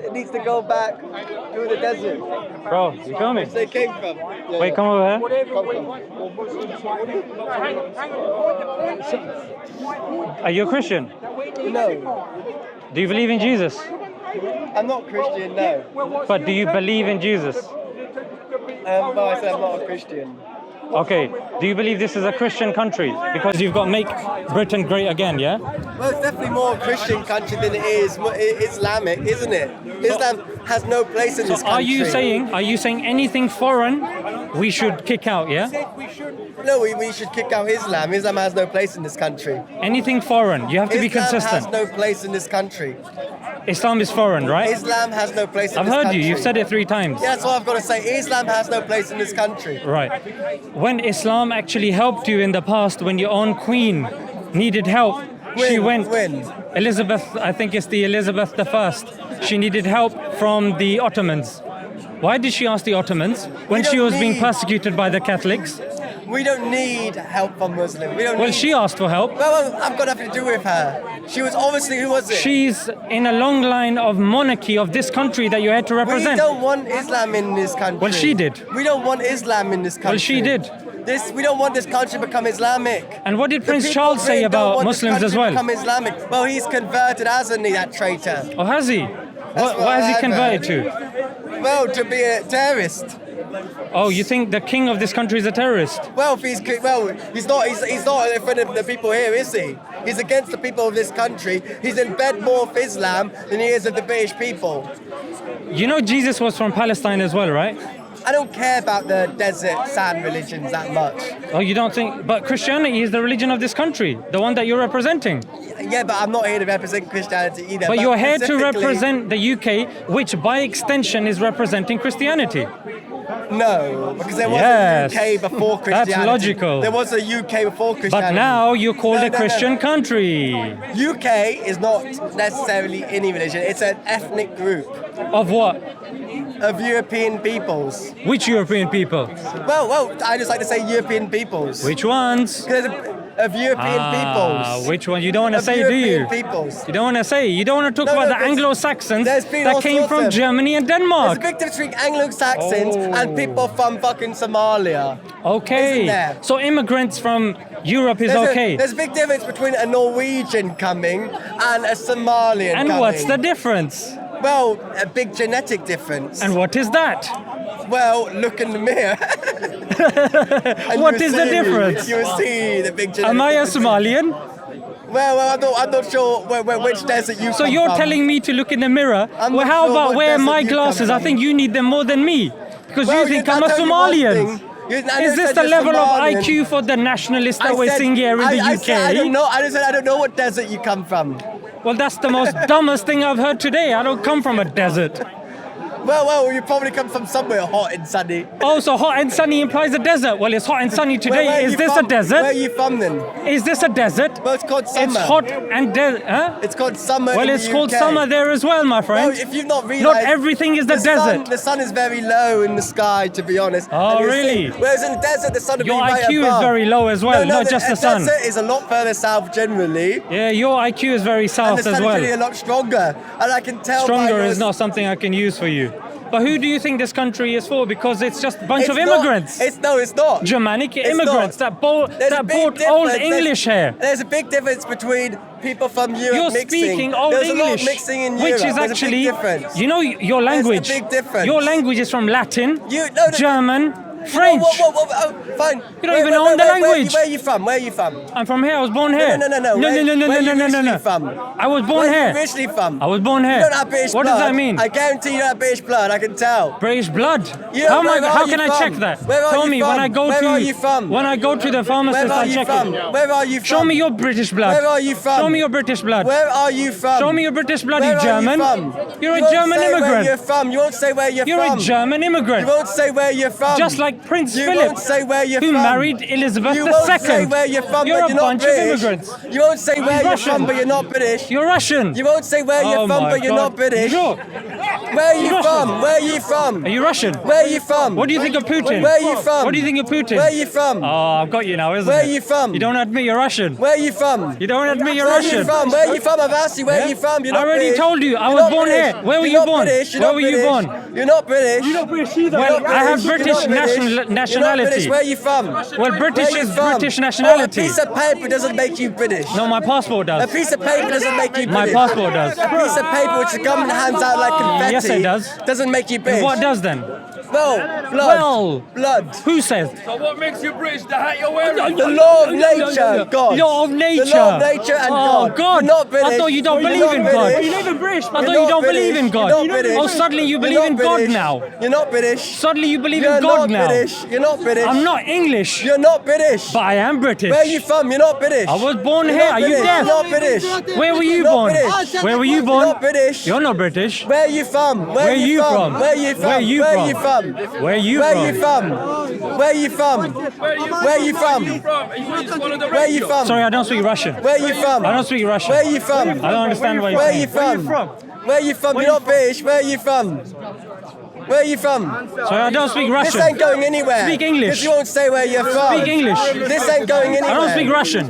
it needs to go back through the desert. Bro, you feel me? Where they came from. Yeah, Wait, come over here. Are you a Christian? No, Do you believe in Jesus? I'm not Christian, no. But do you believe in Jesus? No, I said I'm not a Christian. Okay, do you believe this is a Christian country? Because you've got Make Britain Great Again, yeah? Well, it's definitely more a Christian country than it is Islamic, isn't it? Islam has no place in this country. Are you saying anything foreign we should kick out, yeah? No, we should kick out Islam. Islam has no place in this country. Anything foreign, you have to be consistent. Islam has no place in this country. Islam is foreign, right? Islam has no place in I've this country. heard you, you've said it 3 times. Yeah, that's all I've got to say. Islam has no place in this country. Right. When Islam actually helped you in the past, when your own queen needed help, she went. When? Elizabeth, I think it's the Elizabeth I. She needed help from the Ottomans. Why did she ask the Ottomans when she was being persecuted by the Catholics? We don't need help from Muslims. She asked for help. Well, I've got nothing to do with her. She was obviously, who was it? She's in a long line of monarchy of this country that you're here to represent. We don't want Islam in this country. Well, she did. We don't want Islam in this country. Well, she did. We don't want this country to become Islamic. And what did Prince Charles say about Muslims as well? Become Islamic. Well, he's converted, hasn't he, that traitor? Oh, has he? What has he converted to? Well, to be a terrorist. Oh, you think the king of this country is a terrorist? Well, he's not in front of the people here, is he? He's against the people of this country. He's in bed more of Islam than he is of the British people. You know Jesus was from Palestine as well, right? I don't care about the desert sand religions that much. Oh, you don't think? But Christianity is the religion of this country, the one that you're representing. Yeah, but I'm not here to represent Christianity either. But you're here to represent the UK, which by extension is representing Christianity. No, because there was a UK before Christianity. That's logical. There was a UK before Christianity. But now you're called a Christian country. UK is not necessarily any religion. It's an ethnic group. Of what? Of European peoples. Which European people? Well, I just like to say European peoples. Which ones? Of European peoples. Which one? You don't want to say, do you? European peoples. You don't want to say. You don't want to talk about the Anglo-Saxons that came from Germany and Denmark. There's a big difference between Anglo-Saxons and people from fucking Somalia. Okay. Isn't there? So immigrants from Europe is okay. There's a big difference between a Norwegian coming and a Somalian coming. And what's the difference? Well, a big genetic difference. And what is that? Well, look in the mirror. What is the difference? You will see the big genetic Am I a difference. Somalian? Well, I'm not sure which desert you come from. So you're telling me to look in the mirror? Well, how about wear my glasses? I think you need them more than me. Because you think I'm a Somalian. Is this the level of IQ for the nationalists that we're seeing here in the UK? I don't know. I don't know what desert you come from. Well, that's the most dumbest thing I've heard today. I don't come from a desert. Well, you probably come from somewhere hot and sunny. Oh, so hot and sunny implies a desert. Well, it's hot and sunny today. Is this a desert? Where are you from then? Is this a desert? Well, it's called summer. It's hot and desert. Huh? It's called summer. Well, it's called summer there as well, my friend. Well, if you've not realized, not everything is the desert. The sun is very low in the sky, to be honest. Oh, really? Whereas in the desert, the sun will be right above. Your IQ is very low as well, not just the sun. The desert is a lot further south generally. Yeah, your IQ is very south as well. And the sun is really a lot stronger, and I can tell. Stronger is not something I can use for you. But who do you think this country is for? Because it's just a bunch of immigrants. It's not. Germanic immigrants that bought old English here. There's a big difference between people from Europe You're mixing. speaking old There's English, a lot of mixing in which Europe. is actually, you know, your language. There's a big difference. Your language is from Latin, German, French. Whoa, fine. You don't even know the language. Where are you from? I'm from here. I was born here. No. Where are you from? I was born here. Where are you originally from? I was born here. You don't have British blood. What does that mean? I guarantee you don't have British blood. I can tell. British blood? How can I check that? Tell me when I go Where are you from? When I go to the pharmacist, I check it. Where are you from? Show me your British blood. Where are you from? Show me your British blood. Where are you from? Show me your British blood, you Where German. Are you from? You're a German immigrant. Where you're from. You won't say where you're from. You're a German immigrant. You won't say where you're from. Just like like Prince You Philip, won't say where you're who from. married Elizabeth You II. won't say where you're from, You're but a you're not bunch of British. immigrants. You won't say where you're Russian. from, but you're not British. You're Russian. You won't say where you're Oh from, my but you're God. not British. Sure. Where are you Russian. from? Where are you from? Are you Russian? Where are you from? What do you think of Putin? Where are you from? What do you think of Putin? Where are you from? Oh, I've got you now, isn't Where it? are you from? You don't admit you're Russian. Where are you from? You don't admit you're Where are Russian. you from? Where are you from? I've asked you where are you from. You're I not already British. told you. I You're was not born British. here. Where were You're you not born? British. You're Where not were you British. born? You're not British. You're not British either. Well, I have You're British not British. You're not nationality. British. Where are you from? Well, British Where are you is from? British Oh, a nationality. piece of paper doesn't make you British. No, my passport A does. piece of paper doesn't make you My British. passport does. A piece of paper which the government hands out like confetti Yes, it does. doesn't make you British. What does then? Well, blood. Well, Blood. who says? So what makes you British? The hat you're wearing? The law of nature, God. Law of nature. The law of nature and oh, God. You're not British. I thought you don't You're believe not in British. God. You're not even British. I You're thought you not don't British. believe in God. You're not British. Oh, suddenly you You're believe not in God British. now. You're not British. Suddenly you believe You're in God not now. British. You're not British. I'm not English, You're not British. but I am British. Where are you from? You're not British. I was born You're here. not Are you British. deaf? You're not British. Where were you You're not born? British. Where were you You're born? not British. You're not British. Where are you from? Where are you from? Where are you from? Where are you Where are from? you from? Where are you Where are you from? from? Where are you from? Where are you from? Where are you from? Sorry, I don't speak Russian. Where are you from? I don't speak Russian. Where are you from? I don't understand what you're Where are you saying. from? Where are you from? You're not British. Where are you from? Where are you from? Sorry, I don't speak This Russian. ain't going anywhere. Speak English. Because you won't say where you're from. Speak English. This ain't going anywhere. I don't speak Russian.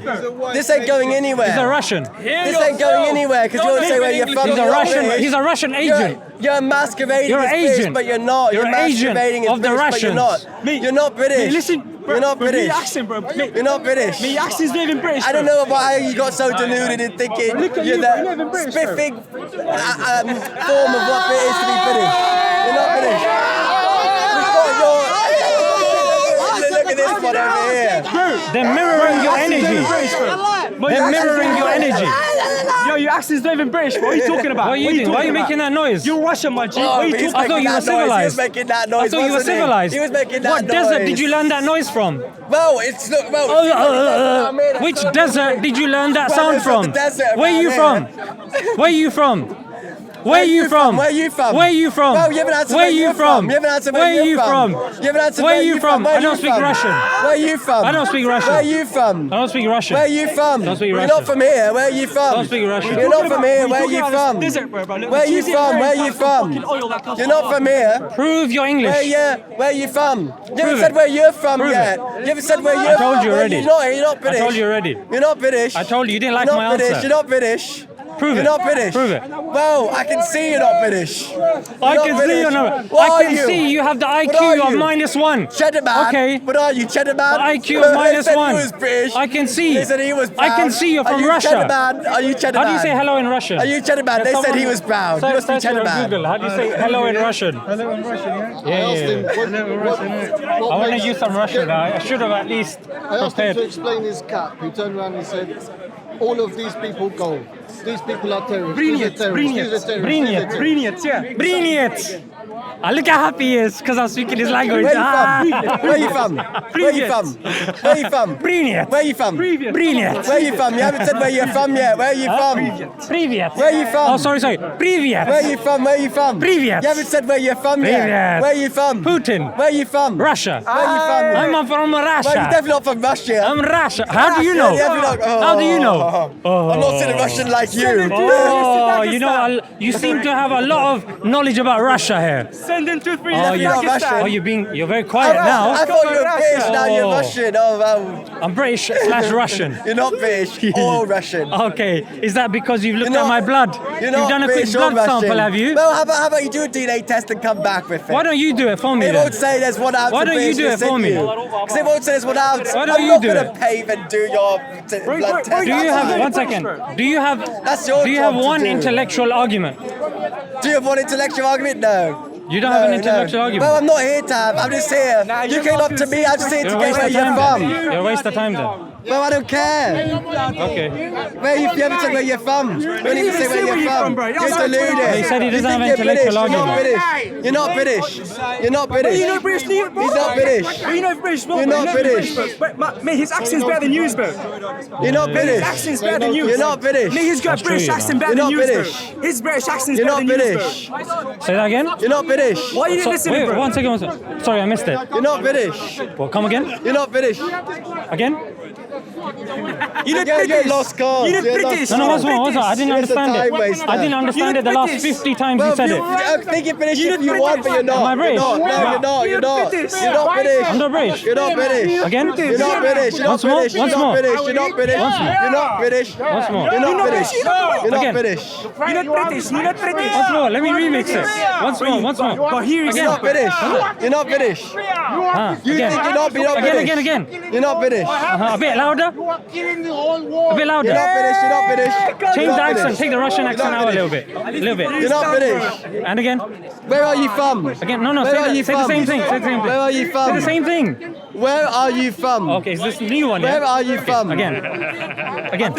This ain't going anywhere. He's a Russian. This ain't going anywhere because you won't say where you're from. He's a You're not Russian. British. He's a Russian agent. You're masquerading You're an as British, agent. but you're not. You're an agent masquerading as of the British, but you're Russians. not. You're not British. Mate, listen, bro, You're not bro, British. Me accent, bro. Mate, You're not British. me accent's not even British. I don't bro. know about how you got so deluded in thinking Look at you're you, the bro. You're not even British, spiffing form of what it is to be British. You're not British. We've got your... Look at this one over here. They're mirroring your energy. They're mirroring your energy. Yo, your accent's not even British, bro. What are you talking about? What are you doing? Why are you making that noise? You're Russian, my G. Oh, What are you he's talking I thought making you were that noise. He was civilized. making that I noise, thought you were wasn't he? civilized. He was making that What noise. desert did you learn that noise from? Well, it's... Look, well, Which desert did you learn that Well, sound it's not from? the desert Where are you around from? Where are you from? Where are you from? Where are you from? Where are you from? Well, you haven't answered Where where are you you're from? You haven't answered Where where are you you're from? You haven't answered Where are where you you're from? Where I are don't you speak from? Russian. Where are you from? I don't speak Russian. Where are you from? I don't speak Russian. Where are you from? Don't speak You're Russian. not from here. Where are you from? Don't speak Russian. You're not from here. Where are you from? Desert, bro. Look, Where are you cheesy from? bread, Where are you from? fucking oil that comes You're not from here. Prove your English. Where are you from? You Prove haven't it. said where you're from Prove yet. it. You haven't said where you're from. told you already. You're not I British. told you already. You're not British. I told you. You didn't like You're my not British. answer. You're not British. Prove You're it. not British. Prove it. Well, I can see you're not British. I You're can not see British. you're not. What I are can you? see you have the What are IQ of you? -1. Cheddar man. Okay. What are you, Cheddar man? The IQ of They said -1. he was British. I can see. They said he was I brown. can see you're Are from you Russia. Cheddar man? Are you Cheddar How man? do you say hello in Russian? Are you Cheddar man? They said he was brown. You must be Search Cheddar on man. Google. How do you say hello in Russian? Hello in Russian, yeah? Yeah. I want to use some Russian. I should have at least I asked him to prepared. explain his cap. He turned around and said, all of these people go. These people are terrorists. Brilliant, These are terrorists. These are terrorists. Brilliant. These are terrorists. Brilliant, yeah. Brilliant. Look how happy he is because I'm speaking his language. Where you from? Where you from? Where you from? Where you from? Brilliant. Where you from? Brilliant. Where you from? You haven't said where you're from yet. Where you from? Привет. Where you from? Oh, sorry. Привет. Where you from? Where you from? Привет. You haven't said where you're from yet. Привет. Where you from? Putin. Where you from? Russia. Where you from? I'm from Well, you're Russia. definitely not from Russia. I'm Russia. How do you know? Yeah, you're not- How do you know? I'm not saying Russian like you. Oh, you know, you seem to have a lot of knowledge about Russia here. Send him to free. Oh, you're not Russian. Oh, you're very quiet I now. thought you were British, now you're Oh. Russian. Oh, well, I'm British / Russian. you're not British or Russian. Okay, is that because you've looked You're at not- my blood? You're You've not done a quick British or blood sample, Russian. have you? Well, how about you do a DNA test and come back with it? Why don't you do it for me It then? won't say there's one answer. Why don't you do it for me? Because it won't say there's one answer. Why don't I'm you not do gonna it? pay and do your blood test. Do you have one second? Do you have That's your do you job have to one do. intellectual argument? Do you have one intellectual argument? No. You don't have an intellectual argument. Well, I'm not here to have. I'm just here. You came up to me. I'm just here to You're a get waste where of you're time from. then. You're a waste of time then. Bro, I don't care. Okay. Where you ever say where you're from? You don't even say where you're from. bro. You're deluded. He said he doesn't You have think you're intellectual British. argument. You're not British. You're not British. You know British, He's not British. Well, you know British, bro. You're You not know British. But mate, his accent's better than yours, bro. You're not His British. accent's better than yours. You're not British. Mate, he's got That's a British true, you accent better You're than not yours, British. bro. His British accent's You're better not than British. yours, bro. Say that again. You're not British. Why are you So, listening, wait, bro? 1 second. Sorry, I missed it. You're not British. Well, come again. You're not British. Again. You look You're British. lost cause. You look You're British. No, no, You what's look wrong? What's wrong? I didn't You're just a understand it. time waster. I didn't understand it the last 50 times you said it. Think you're British if you want, but you're not. Am I British? You're not. No, you're not. You're not. You're not British. I'm not British. You're not British. Again? You're not British. You're not Once more, British. You're once not more. British. You're not British. Once more. You're not British. Once more. You're not British. You're not Again. British. You're not British. You're not British. Once more. Let me remix it. Once more. Once more. But here is You're not British. You're not British. You Again. think you're not British. Again. You're not British. A bit louder. A bit You're louder. not British. You're not British. Change You're the not accent. British. Take the Russian You're accent not out a little British. bit. A little bit. You're not British. And again. Where are you from? Again. No. Where are Say you the from? same thing. Say the same Where thing. are you Say from? the same thing. Where are you from? Okay. Is this the new one? Where Yeah. are you from? Again. Again.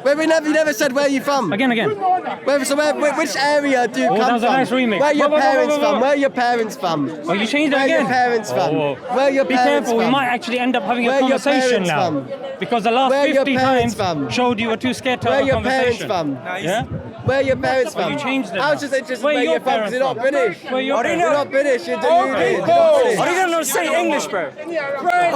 Where you never said where you from. Again. Which area do you Oh, come that was a from? nice remix. Where are your Whoa, whoa, whoa, parents whoa, whoa. from? Where are your parents from? Oh, you changed it Where are your again. parents from? Oh. Where are your Be parents careful. We from? might actually end up having a Where are your conversation parents now. from? Because the last Where are your 50 parents times from? showed you were too scared to Where are have a your parents conversation. from? Yeah. Where are your parents Oh, from? you changed it I was now. just interested Where where your you're from because parents you're not from? British. Where your You're not British. You're deluded. You're not British. I don't even understand English, bro.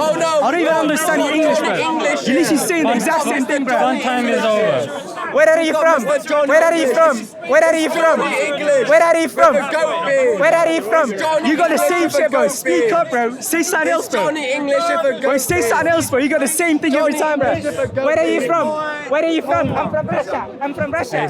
Oh no! I don't even understand your English, bro. English. You're literally saying the exact same thing, bro. Fun time is over. Where are you from? Where are you from? Where are you from? Where are you from? Where are you from? You got the same shit, bro. Speak up, bro. Say something else, bro. Johnny English if a Bro, say something else, bro. You got the same thing every time, bro. Where are you from? Where are you from? I'm from Russia. I'm from Russia.